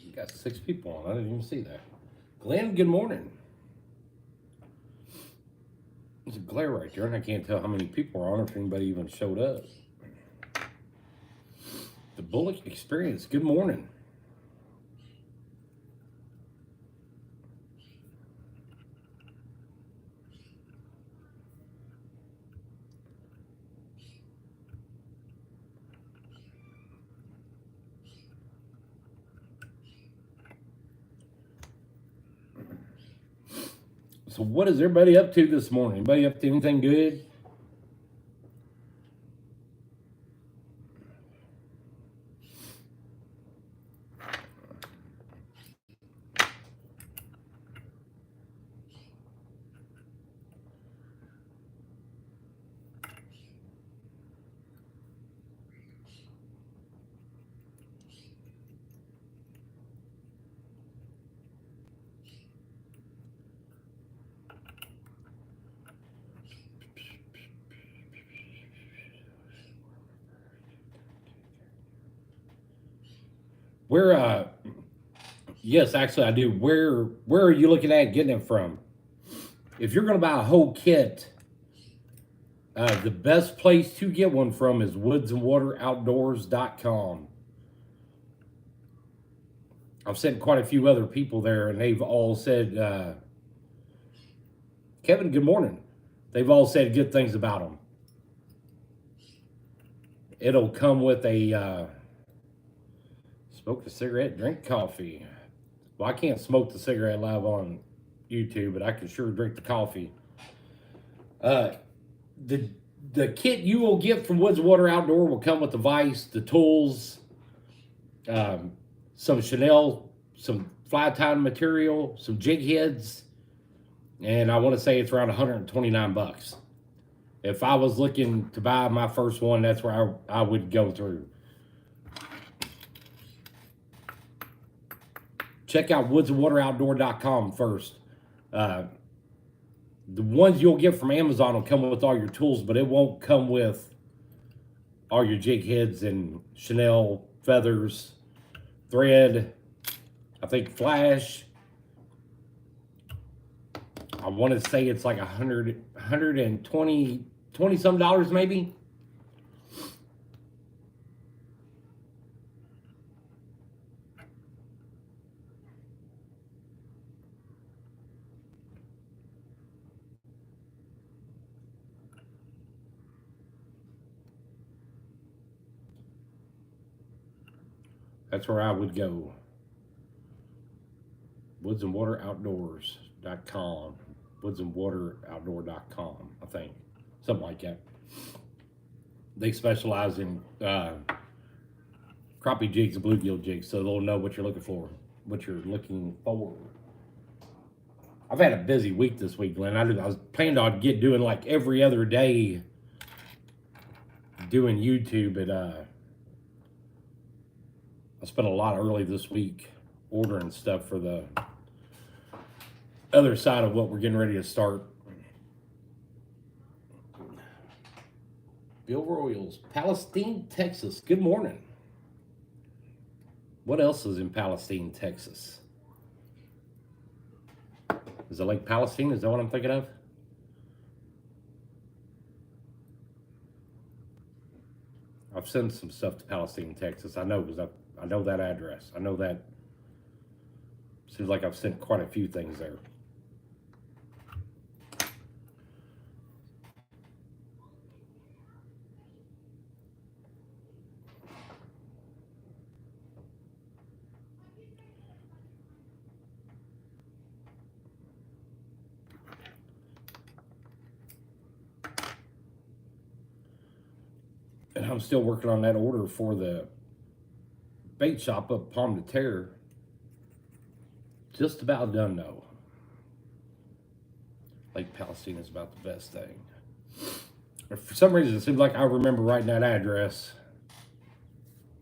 You got 6 people on. I didn't even see that. Glenn, good morning. There's a glare right there, and I can't tell how many people are on, if anybody even showed up. The Bullock Experience, good morning. So, what is everybody up to this morning? Anybody up to anything good? Where yes, actually I do. Where are you looking at getting it from? If you're gonna buy a whole kit, the best place to get one from is woodsandwateroutdoors.com. I've sent quite a few other people there, and they've all said, Kevin, good morning. They've all said good things about them. It'll come with a smoke the cigarette, drink coffee. Well, I can't smoke the cigarette live on YouTube, but I can sure drink the coffee. Uh, the the kit you will get from Woods Water Outdoor will come with the vise, the tools, um, some Chanel, some fly tying material, some jig heads, and I want to say it's around 129 bucks. If I was looking to buy my first one, that's where I would go through. Check out woodsandwateroutdoor.com first. Uh, the ones you'll get from Amazon will come with all your tools, but it won't come with all your jig heads and Chanel feathers, thread, I think flash. I want to say it's like 120 some dollars maybe. That's where I would go. Woodsandwateroutdoors.com. Woodsandwateroutdoor.com, I think. Something like that. They specialize in crappie jigs and bluegill jigs, so they'll know what you're looking for. What you're looking for. I've had a busy week this week, Glenn. I was planning on doing like every other day doing YouTube, but I spent a lot early this week ordering stuff for the other side of what we're getting ready to start. Bill Royals, Palestine, Texas. Good morning. What else is in Palestine, Texas? Is it Lake Palestine? Is that what I'm thinking of? I've sent some stuff to Palestine, Texas. I know because I know that address. I know that. Seems like I've sent quite a few things there. And I'm still working on that order for the bait shop up Palm de Terre. Just about done though. Lake Palestine is about the best thing. For some reason, it seems like I remember writing that address,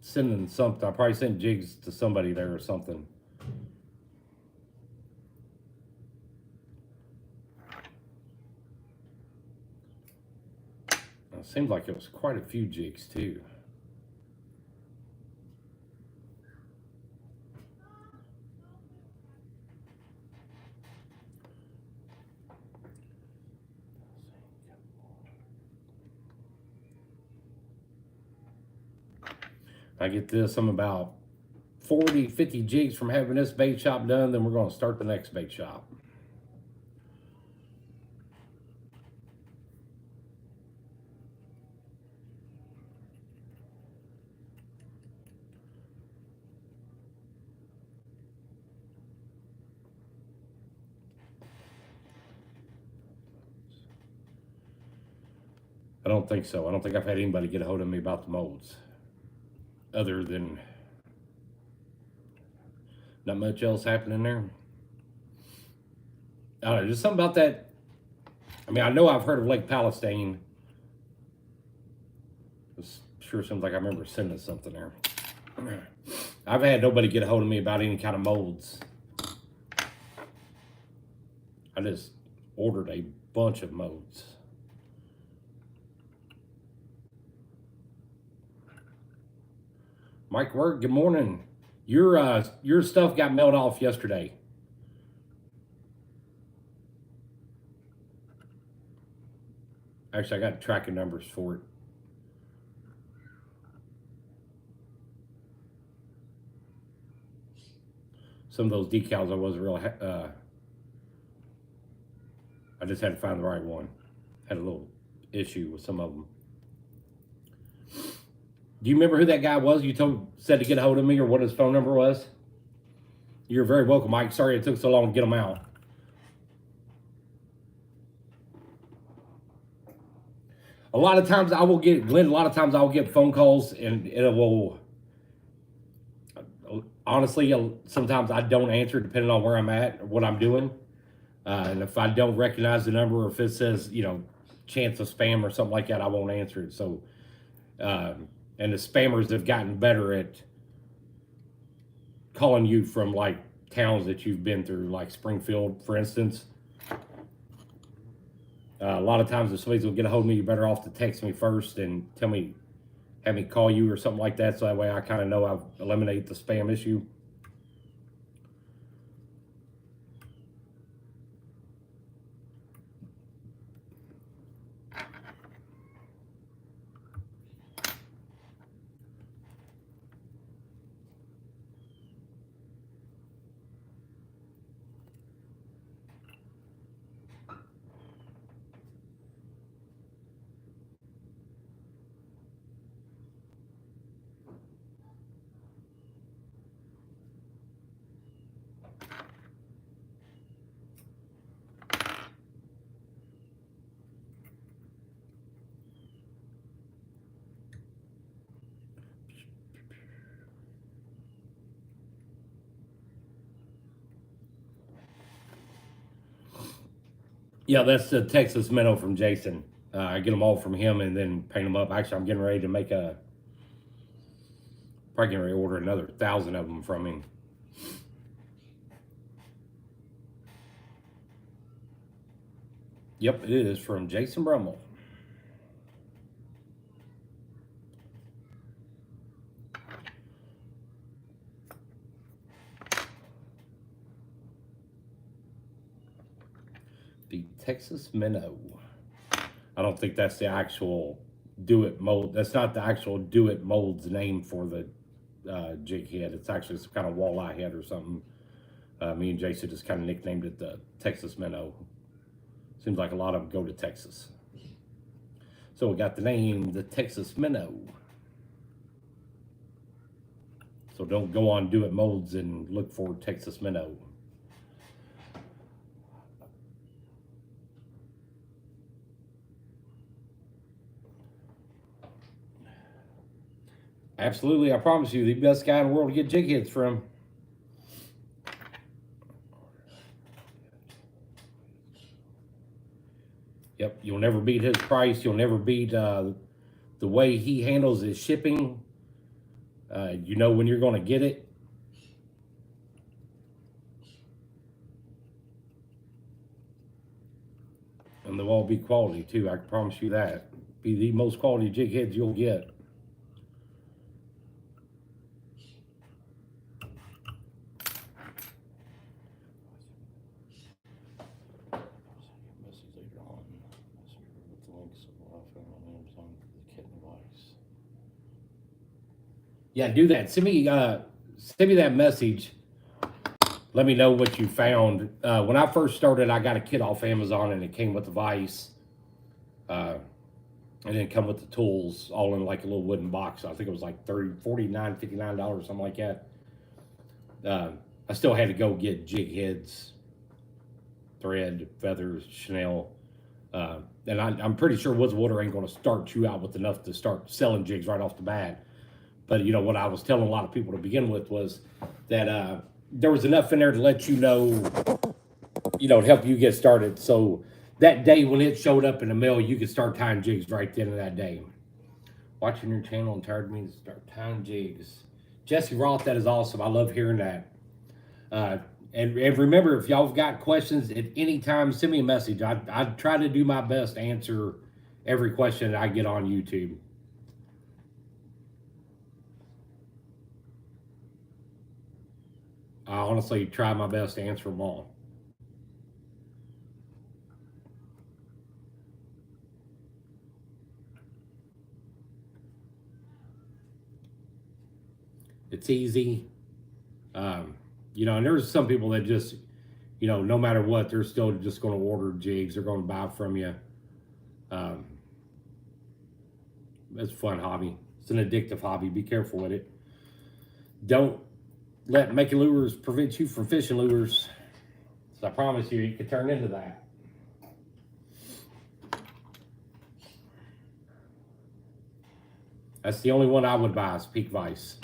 sending something. I probably sent jigs to somebody there or something. It seemed like it was quite a few jigs too. I get this, I'm about 40, 50 jigs from having this bait shop done, then we're going to start the next bait shop. I don't think so. I don't think I've had anybody get a hold of me about the molds. Other than not much else happening there. I don't know, just something about that. I mean, I know I've heard of Lake Palestine. It sure seems like I remember sending something there. I've had nobody get a hold of me about any kind of molds. I just ordered a bunch of molds. Mike Word, good morning. Your stuff got mailed off yesterday. Actually, I got tracking numbers for it. Some of those decals I wasn't real. I just had to find the right one. Had a little issue with some of them. Do you remember who that guy was you said to get a hold of me, or what his phone number was? You're very welcome, Mike. Sorry it took so long to get them out. A lot of times I will get, Glenn, a lot of times I will get phone calls and it will, honestly, sometimes I don't answer depending on where I'm at or what I'm doing. And if I don't recognize the number or if it says, chance of spam or something like that, I won't answer it. So, and the spammers have gotten better at calling you from like towns that you've been through, like Springfield, for instance. A lot of times if somebody's gonna get a hold of me, you're better off to text me first and have me call you or something like that. So that way I kind of know I've eliminated the spam issue. Yeah, that's the Texas minnow from Jason. I get them all from him and then paint them up. Actually, I'm getting ready to probably getting ready to order another 1,000 of them from him. Yep, it is from Jason Brummel. The Texas minnow. I don't think that's the actual do it mold. That's not the actual do it mold's name for the jig head. It's actually some kind of walleye head or something. Me and Jason just kind of nicknamed it the Texas minnow. Seems like a lot of them go to Texas. So we got the name, the Texas minnow. So don't go on Do It Molds and look for Texas minnow. Absolutely, I promise you, the best guy in the world to get jig heads from. Yep, you'll never beat his price. You'll never beat the way he handles his shipping. You know when you're going to get it. And they'll all be quality too, I can promise you that. Be the most quality jig heads you'll get. Yeah, do that. Send me that message. Let me know what you found. When I first started, I got a kit off Amazon and it came with the vise. Uh, and then come with the tools all in like a little wooden box. I think it was like 30, 49, $59, something like that. I still had to go get jig heads, thread, feathers, Chanel. And I'm pretty sure Woods of Water ain't going to start you out with enough to start selling jigs right off the bat. But you know what I was telling a lot of people to begin with was that there was enough in there to let you know, to help you get started. So that day when it showed up in the mail, you could start tying jigs right then and that day. Watching your channel inspired me to start tying jigs. Jesse Roth, that is awesome. I love hearing that. And remember, if y'all have got questions at any time, send me a message. I try to do my best to answer every question that I get on YouTube. I honestly try my best to answer them all. It's easy. And there's some people that just, no matter what, they're still just going to order jigs. They're going to buy from you. It's a fun hobby. It's an addictive hobby. Be careful with it. Don't let making lures prevent you from fishing lures. So I promise you, it could turn into that. That's the only one I would buy is Peak Vise.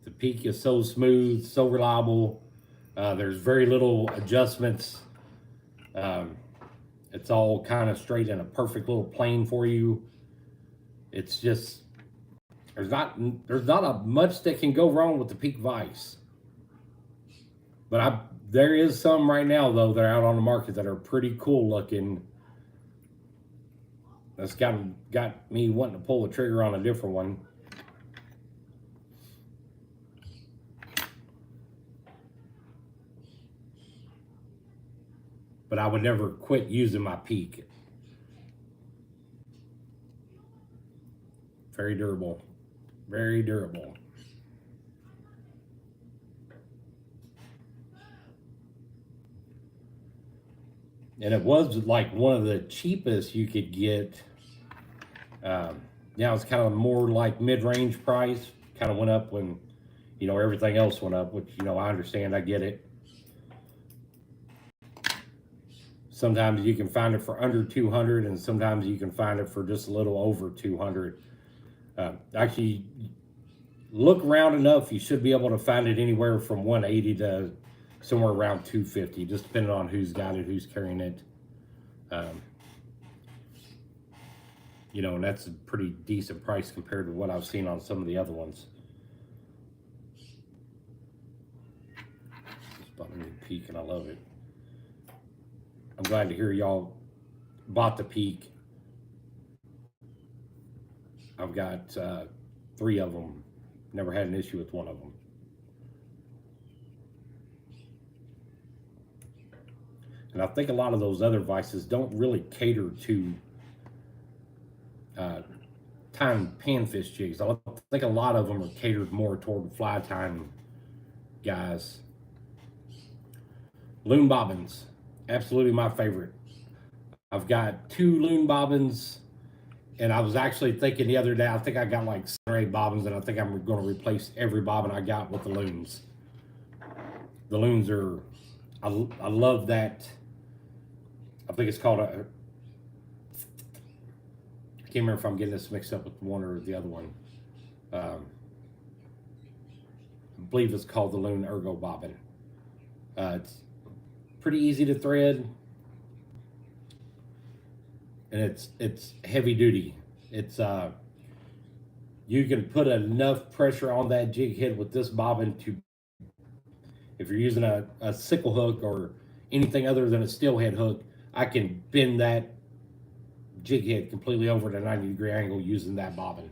The Peak is so smooth, so reliable. There's very little adjustments. It's all kind of straight in a perfect little plane for you. It's just there's not much that can go wrong with the Peak Vise. But there is some right now though that are out on the market that are pretty cool looking. That's got me wanting to pull the trigger on a different one. But I would never quit using my Peak. Very durable. Very durable. And it was like one of the cheapest you could get. Now it's kind of more like mid-range price. Kind of went up when, everything else went up, which, I understand, I get it. Sometimes you can find it for under 200 and sometimes you can find it for just a little over 200. Actually, look around enough, you should be able to find it anywhere from 180 to somewhere around 250, just depending on who's got it, who's carrying it. And that's a pretty decent price compared to what I've seen on some of the other ones. Just bought a new Peak and I love it. I'm glad to hear y'all bought the Peak. I've got 3 of them. Never had an issue with one of them. And I think a lot of those other vices don't really cater to tying panfish jigs. I think a lot of them are catered more toward fly tying guys. Loon bobbins, absolutely my favorite. I've got 2 loon bobbins, and I was actually thinking the other day, I think I got like 7 or 8 bobbins, and I think I'm going to replace every bobbin I got with the loons. The loons are, I love that. I think it's called I can't remember if I'm getting this mixed up with one or the other one. I believe it's called the Loon Ergo Bobbin. It's pretty easy to thread, and it's heavy duty. It's you can put enough pressure on that jig head with this bobbin to, if you're using a sickle hook or anything other than a steelhead hook, I can bend that jig head completely over at a 90-degree angle using that bobbin.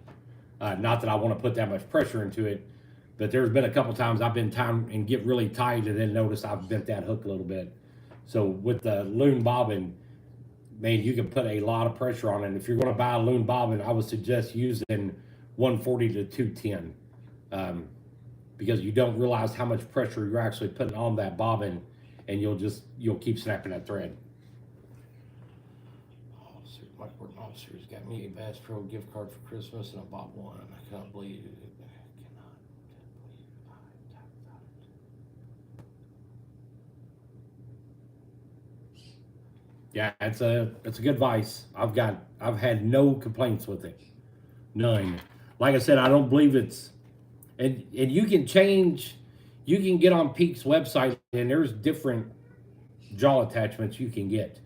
Not that I want to put that much pressure into it, but there's been a couple times I've been timed and get really tight and then notice I've bent that hook a little bit. So with the loon bobbin, man, you can put a lot of pressure on it. If you're going to buy a loon bobbin, I would suggest using 140 to 210, because you don't realize how much pressure you're actually putting on that bobbin, and you'll keep snapping that thread. Mike Wharton officers got me a Bass Pro gift card for Christmas, and I bought one. I cannot believe it. Yeah, it's a good Vise. I've had no complaints with it, none. Like I said, I don't believe it's, and you can change, you can get on Peak's website and there's different jaw attachments you can get,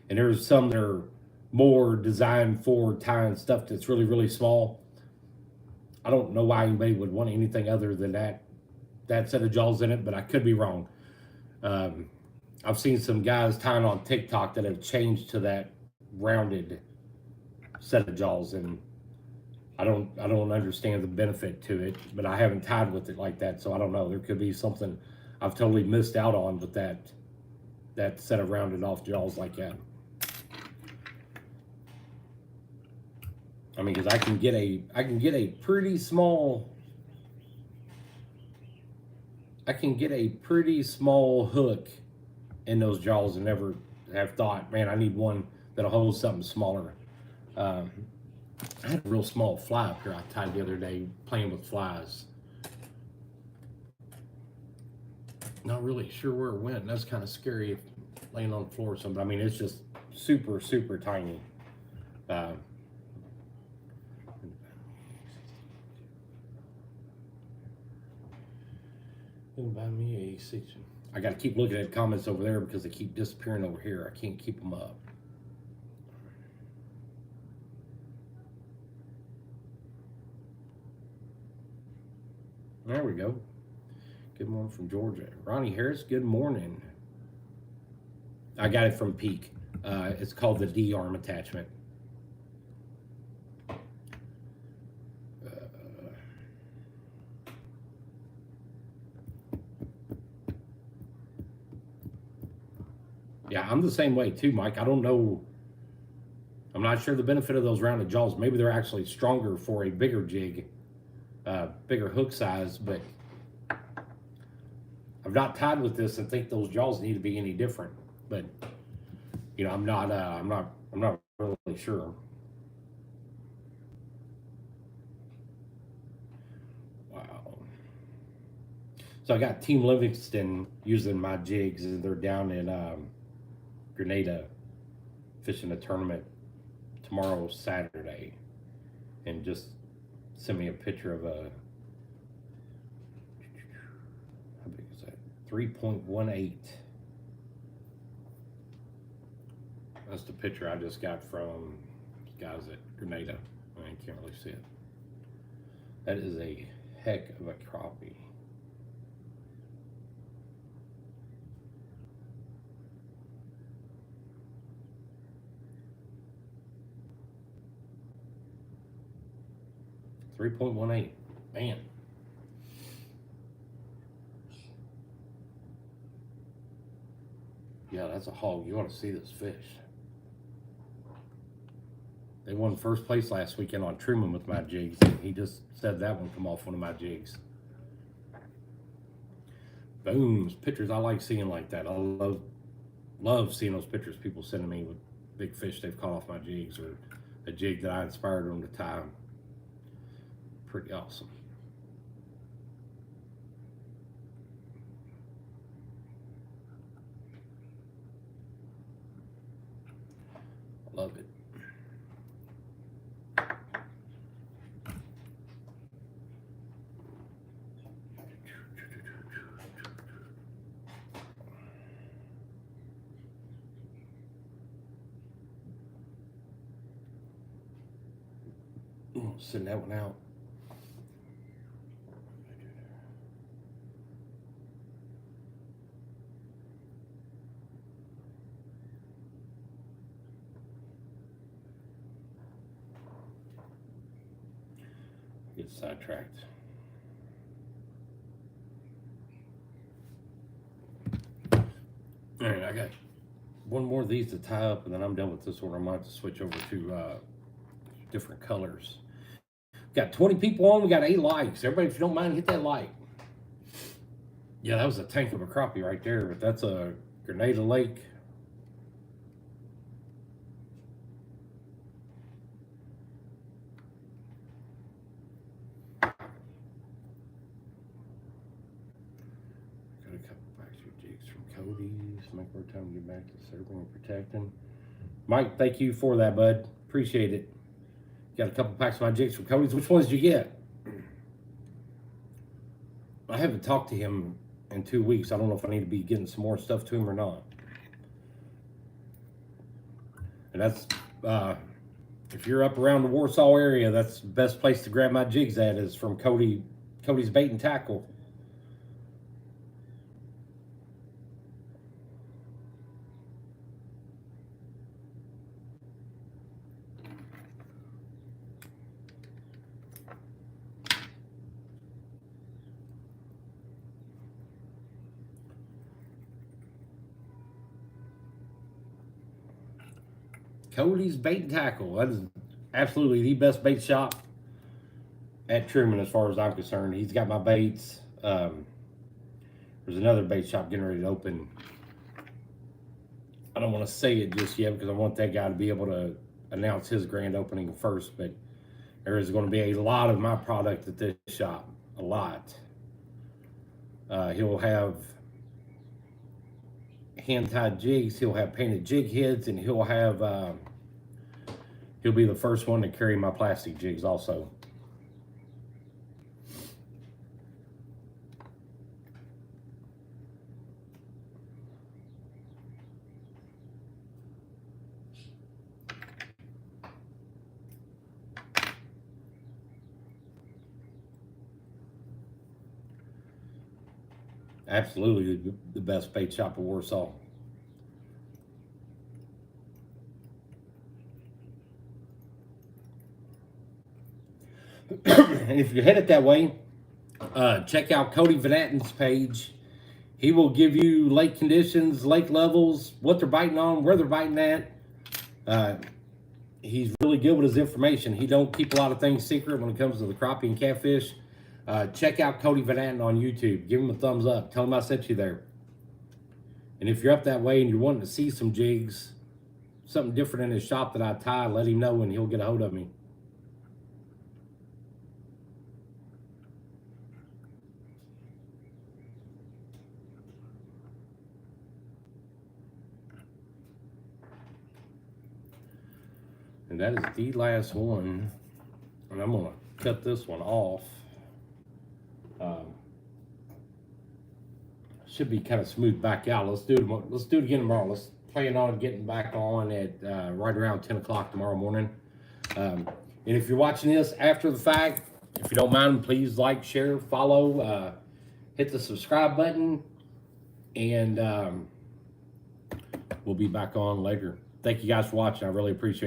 and there's some that are more designed for tying stuff that's really really small. I don't know why anybody would want anything other than that set of jaws in it, but I could be wrong. I've seen some guys tying on TikTok that have changed to that rounded set of jaws, and I don't understand the benefit to it, but I haven't tied with it like that, so I don't know. There could be something I've totally missed out on with that set of rounded off jaws like that. I mean, because I can get a pretty small hook in those jaws and never have thought, man, I need one that'll hold something smaller. I had a real small fly up here I tied the other day playing with flies. Not really sure where it went. That's kind of scary laying on the floor or something. I mean, it's just super, super tiny. Buy me a 6. I got to keep looking at comments over there because they keep disappearing over here. I can't keep them up. There we go. Good morning from Georgia. Ronnie Harris, good morning. I got it from Peak. It's called the D-arm attachment. Yeah, I'm the same way too, Mike. I don't know. I'm not sure the benefit of those rounded jaws. Maybe they're actually stronger for a bigger jig, bigger hook size, but I've not tied with this and think those jaws need to be any different. But you know, I'm not really sure. Wow. So I got Team Livingston using my jigs, and they're down in Grenada fishing a tournament tomorrow, Saturday, and just sent me a picture of a, how big is that? 3.18. That's the picture I just got from guys at Grenada. I can't really see it. That is a heck of a crappie. $3.18, man. Yeah, that's a hog. You want to see this fish. They won first place last weekend on Truman with my jigs. He just said that one come off one of my jigs. Booms, pictures I like seeing like that. I love seeing those pictures people sending me with big fish they've caught off my jigs, or a jig that I inspired them to tie. Pretty awesome. Love it. Send that one out. Get sidetracked. All right, I got one more of these to tie up, and then I'm done with this one. I might have to switch over to different colors. Got 20 people on. We got 8 likes. Everybody, if you don't mind, hit that like. Yeah, that was a tank of a crappie right there, but that's a Grenada Lake. Got a couple backstreet jigs from Cody's. Make more time to get back to serving and protecting. Mike, thank you for that, bud. Appreciate it. Got a couple packs of my jigs from Cody's. Which ones did you get? I haven't talked to him in 2 weeks. I don't know if I need to be getting some more stuff to him or not. And that's, if you're up around the Warsaw area, that's the best place to grab my jigs at, is from Cody's Bait and Tackle. Cody's Bait and Tackle. That is absolutely the best bait shop at Truman as far as I'm concerned. He's got my baits. There's another bait shop getting ready to open. I don't want to say it just yet because I want that guy to be able to announce his grand opening first, but there is going to be a lot of my product at this shop. A lot. He'll have hand-tied jigs, he'll have painted jig heads, and he'll have he'll be the first one to carry my plastic jigs also. Absolutely the best bait shop in Warsaw. And if you're headed that way, check out Cody Vanatton's page. He will give you lake conditions, lake levels, what they're biting on, where they're biting at. He's really good with his information. He don't keep a lot of things secret when it comes to the crappie and catfish. Check out Cody Vanatton on YouTube. Give him a thumbs up. Tell him I sent you there. And if you're up that way and you're wanting to see some jigs, something different in his shop that I tie, let him know and he'll get a hold of me. And that is the last one. And I'm gonna cut this one off. Should be kind of smooth back out. Let's do it again tomorrow. Let's plan on getting back on at right around 10 o'clock tomorrow morning. And if you're watching this after the fact, if you don't mind, please like, share, follow, hit the subscribe button, and we'll be back on later. Thank you guys for watching. I really appreciate it.